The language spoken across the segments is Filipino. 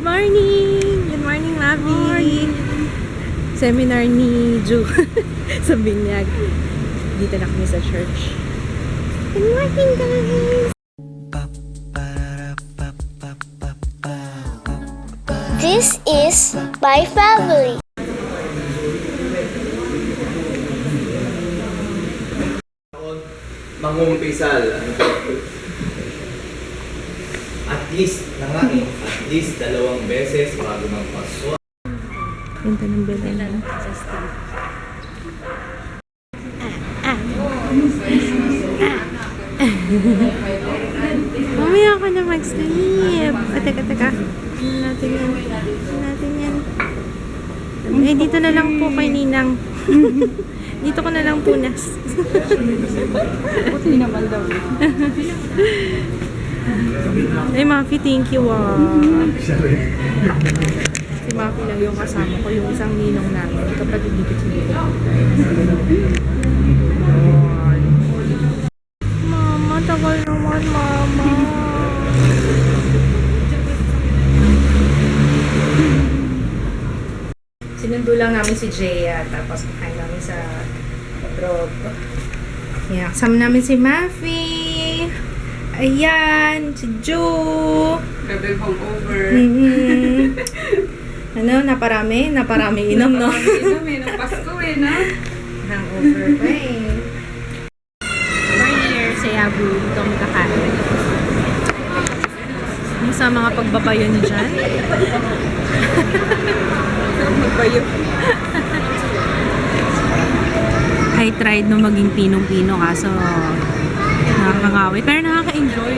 morning! Good morning, Mavi! Seminar ni Ju sa Binyag. Dito na kami sa church. Good morning, guys! This is my family. Mangumpisal. At least 2 beses bago magpasok. Punta ng Belen. Mamaya ka na mag-sleep. Teka. Ano natin yan? Eh, dito na lang po kay Ninang. Dito ko na lang punas. Buti naman daw. Ay, Mafi, thank you, Si Mafi lang yung kasama ko, yung isang ninong namin. Kapatid dito siya. Mama, tagal naman, Mama. Sinundo lang namin si Jaya, tapos kakain namin sa Rob. Yeah, kasama namin si Mafi. Ayan, si Joe. Grabe hangover. Ano, naparami inom, no? Naparami inom eh, ng Pasko eh, no? Hangover pa eh. We're here sa Yabu. Dito kami kakain. Ano sa mga pagbabayo ni Jan? Magbayo. I tried no maging pinong-pino kaso nakakangawit. Pero nakaka-enjoy.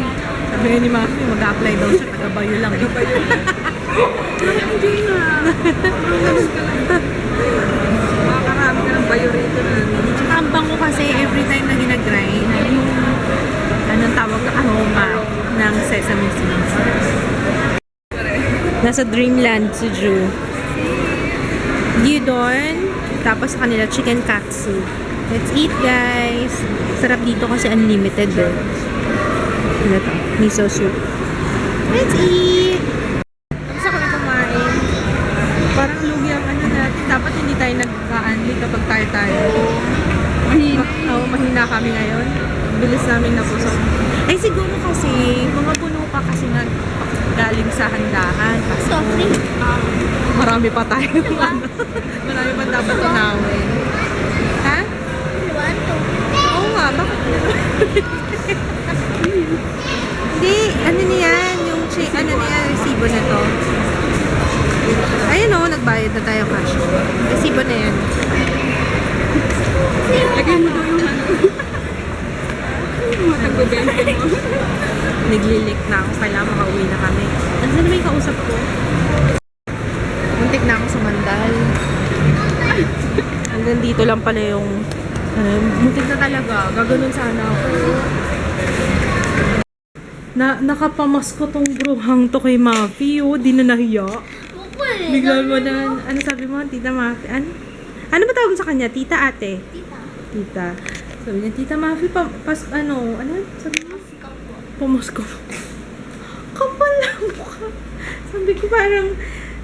Sabi ni Maki, mag-apply daw siya. Taga-bayo lang. Hindi nga. Makakarami ka ng bayo rito na. Tsaka ang bango kasi every time na ginagrind, yung anong tawag na aroma ng sesame seeds. Nasa Dreamland si Ju. Gyudon, tapos sa kanila chicken katsu. Let's eat, guys! Sarap dito kasi unlimited eh. Ano to? Miso soup. Let's eat! Tapos ako kumain. Parang lugi ang ano natin. Dapat hindi tayo nag-unli kapag tayo. Mahina. Mahina kami ngayon. Bilis namin napusok. Eh siguro kasi, mga puno pa kasi galing sa handahan. Softly. Marami pa tayo. Marami pa dapat tunawin. Ha? Oo nga, bakit? Hindi, ano niyan, yung ano niyan, resibo na to. Ayun o, nagbayad na tayo cash. Resibo na yan. Lagay mo daw yung ano. Matagubente mo. Naglilik na ako, kailangan makauwi na kami. Ano na may kausap ko? Muntik na ako sa Mandal. Hanggang dito lang pala yung muntik na talaga. Gaganon sana ako. Nakapamasko tong bruhang to kay Mafi. Oh, di na nahiya. Bigla mo na, ano sabi mo, Tita Mafi? Ano ba tawag sa kanya? Tita, ate? Tita. Sabi niya, Tita Mafi, ano sabi mo? Pamasko. Kapal lang mukha. Sabi ko parang,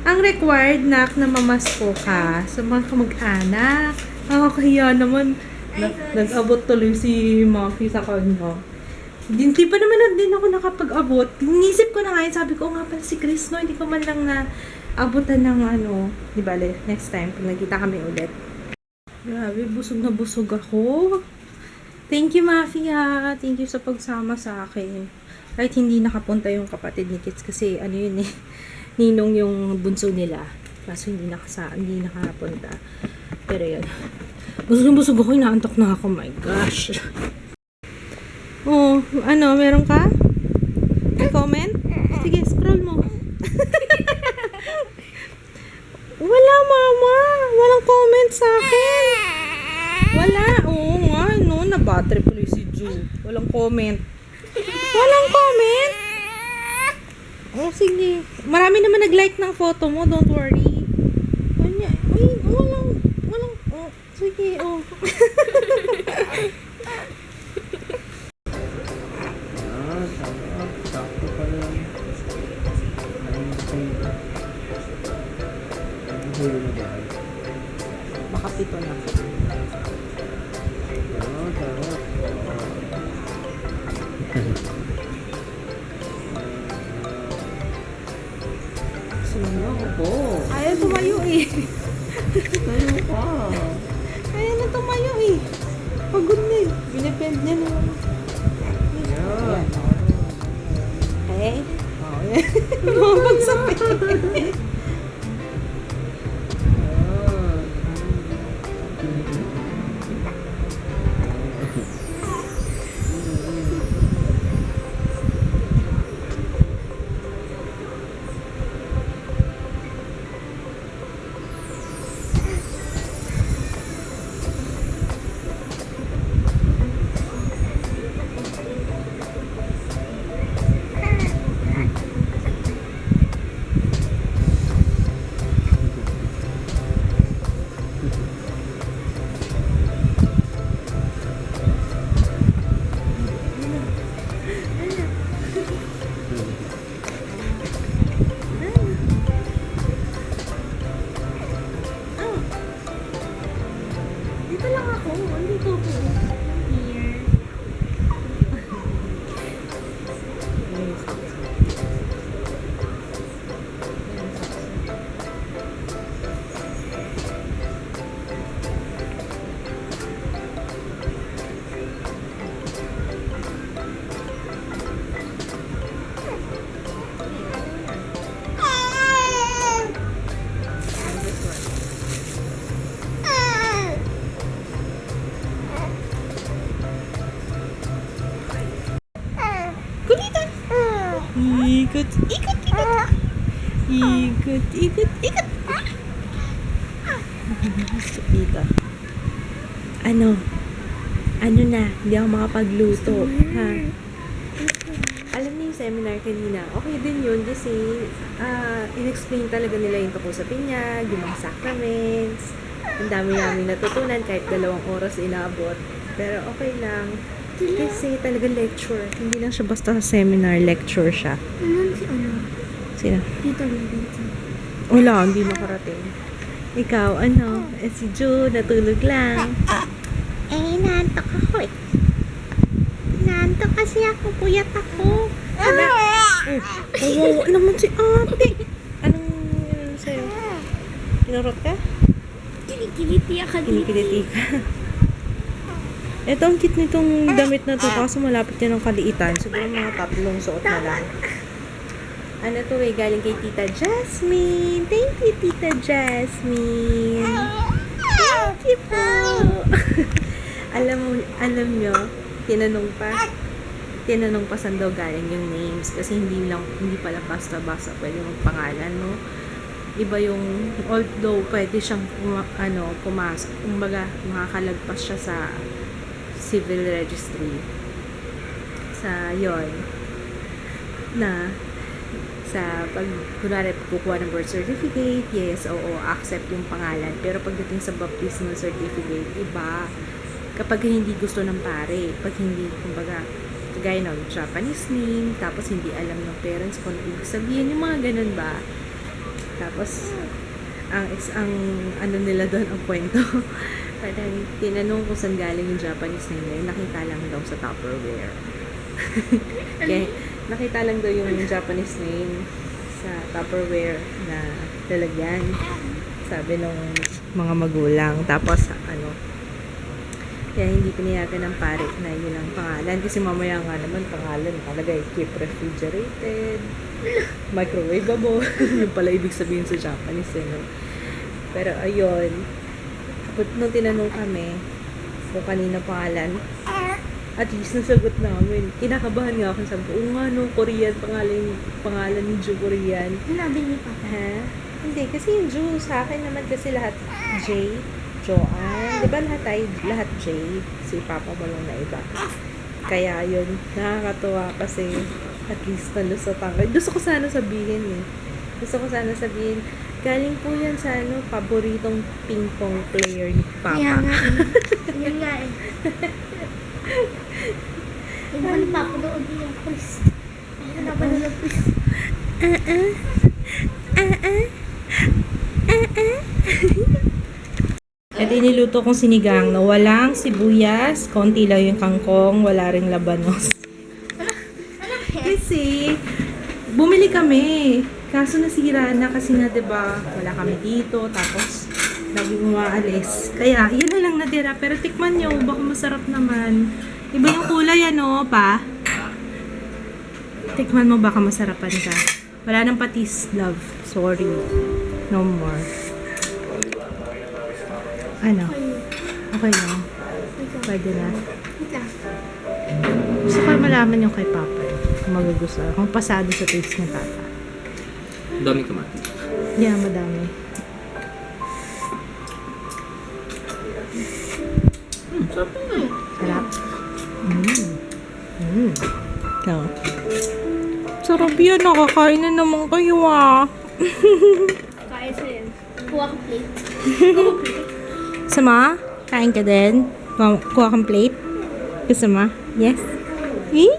ang required na mamasko ka sa mga kamag-anak. Nakakahiya naman. Nag-abot tuloy si Mafi sa kanya. Hindi pa naman din ako nakapag-abot. Inisip ko na nga yun. Sabi ko, nga pala si Chris, no? Hindi ko man lang na abutan ng ano. Di ba, next time, pag nagkita kami ulit. Grabe, busog na busog ako. Thank you, Mafi, ha. Thank you sa pagsama sa akin. Kahit hindi nakapunta yung kapatid ni Kids kasi ano yun eh. Ninong yung bunso nila. Kaso hindi nakapunta. Pero yun. Busog ako, inaantok na ako. My gosh. Oh, ano, meron ka? May comment? Sige, scroll mo. Wala, Mama. Walang comment sa akin. Wala. Oo nga, no. Na-battery tuloy si Ju. Walang comment. Walang comment? Oh, sige. Marami naman nag-like ng photo mo. Don't worry. Walang. Oh, sige, oh. Sakto pa lang. Makapito na. Sino ako po? Ayaw tumayo eh. Tayo ka. Ayaw na tumayo eh. Pagod na eh. Pinipend niya na. Yan. Eh? Oo, yan. Mapagsabi. Dito lang ako. Andito ako. Here. Kulitan! Ikot, ikot, ikot. Ikot, ikot, ikot. Dito. Ano na, hindi ako makapagluto. Ha? Alam niyo yung seminar kanina, okay din yun kasi in-explain talaga nila yung tungkol sa pinyag, yung mga sacraments. Ang dami namin natutunan kahit 2 oras inabot. Pero okay lang. Kasi talaga lecture. Hindi lang siya basta seminar, lecture siya. Sino? Tita Lilita. Wala, hindi makarating. Ikaw, si Ju, natulog lang. Inaantok ako eh. Inaantok kasi ako. Puyat ako. Oo, naman si ate. Anong sa'yo? Kinurot ka? Kinikiliti ako dito. Kinikiliti ka. Ito ang cute nitong damit na to kaso malapit yan ng kaliitan. Siguro mga 3 suot na lang. Ano to eh, galing kay Tita Jasmine. Thank you, Tita Jasmine. Thank you po. alam nyo, tinanong pa saan daw galing yung names kasi hindi pala basta-basta pwede magpangalan, no? Iba yung, although pwede siyang pumasok, kumbaga makakalagpas siya sa civil registry sa pag kunwari kukuha ng birth certificate, yes, oo, accept yung pangalan, pero pagdating sa baptismal certificate, iba kapag hindi gusto ng pare, pag hindi, kumbaga gaya ng Japanese name, tapos hindi alam ng parents kung ano ibig sabihin, yung mga ganun ba. Tapos ang ano nila doon, ang kwento parang tinanong kung saan galing yung Japanese name na yun, nakita lang daw sa Tupperware. Okay, nakita lang daw yung Japanese name sa Tupperware na lalagyan, sabi nung mga magulang. Tapos kaya hindi pinayagan ng pare na yun ang pangalan kasi mamaya nga naman pangalan nakalagay keep refrigerated, microwavable. Yung pala ibig sabihin sa Japanese no? Pero ayun, nung tinanong kami kung kanina pangalan, at least nasagot namin. Kinakabahan nga ako, sabi ko, nga no, Korean, pangalan ni Ju Korean. Sinabi ni Papa. Ha? Hindi, kasi yung Ju, sa akin naman kasi lahat J, Joanne, di ba lahat J, si Papa mo lang na iba. Kaya yun, nakakatuwa kasi at least nalusot ako. Gusto ko sana sabihin galing po yan sa paboritong ping pong player ni Papa. Kaya nga eh. Yun nga eh. Yung ano papanood niya, Chris. Ano na panood, Chris? Bali, niluto kong sinigang na walang sibuyas, konti lang yung kangkong, wala ring labanos. Kasi, bumili kami. Kaso nasira na kasi nga, diba, wala kami dito. Tapos, laging umaalis. Kaya, yun na lang natira. Pero tikman nyo, baka masarap naman. Iba yung kulay, ano, pa? Tikman mo, baka masarapan ka. Wala nang patis, love. Sorry. No more. Ano? Okay na. Pwede na. Wait lang. Gusto ko malaman yung kay Papa. Kung magugustuhan. Kung pasado sa taste ni Papa. Dami kamatis. Yeah, madami. Sarap. Sarap. No. Sarap yan. Nakakain na naman kayo Kaya sa'yo. Kuha ko plate. Sama? Kain ka din? Kuha kang plate? Gusto mo? Yes? Eh?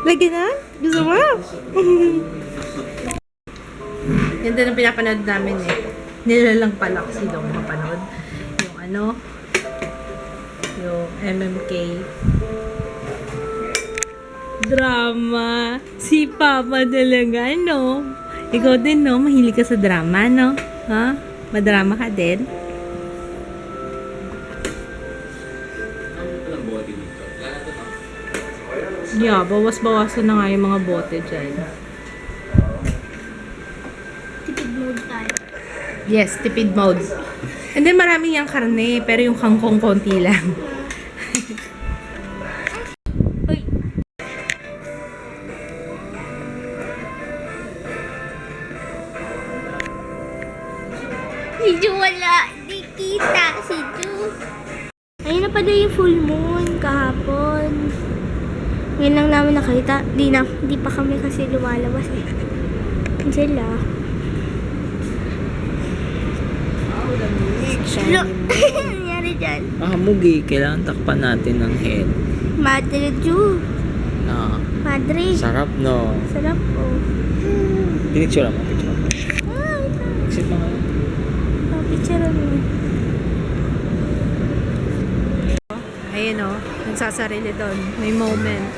Lagi na? Gusto mo? Yan din ang pinapanood namin eh. Nilalang pala kasi daw mapanood. Yung ano? Yung MMK. Drama. Si Papa talaga, no? Ikaw din, no? Mahilig ka sa drama, no? Ha? Madrama ka din? Yeah, bawas-bawasan na nga yung mga bote dyan. Tipid mode tayo. Yes, tipid mode. And then marami yung karne, pero yung kangkong konti lang. Uy. Si Ju wala. Di kita si Ju. Ayun na pala yung full moon kahapon. Ngayon lang namin nakita. Di pa kami kasi lumalabas eh. Yun sila. Look! Nangyari dyan. Mugi. Kailangan takpan natin ng head. Madre Ju. Ah, Madre. sarap, no? Sarap po. Pinicture mo, picture mo. Ah, Exit mo nga. picture mo. Ayun o, nagsasarili doon. May moment.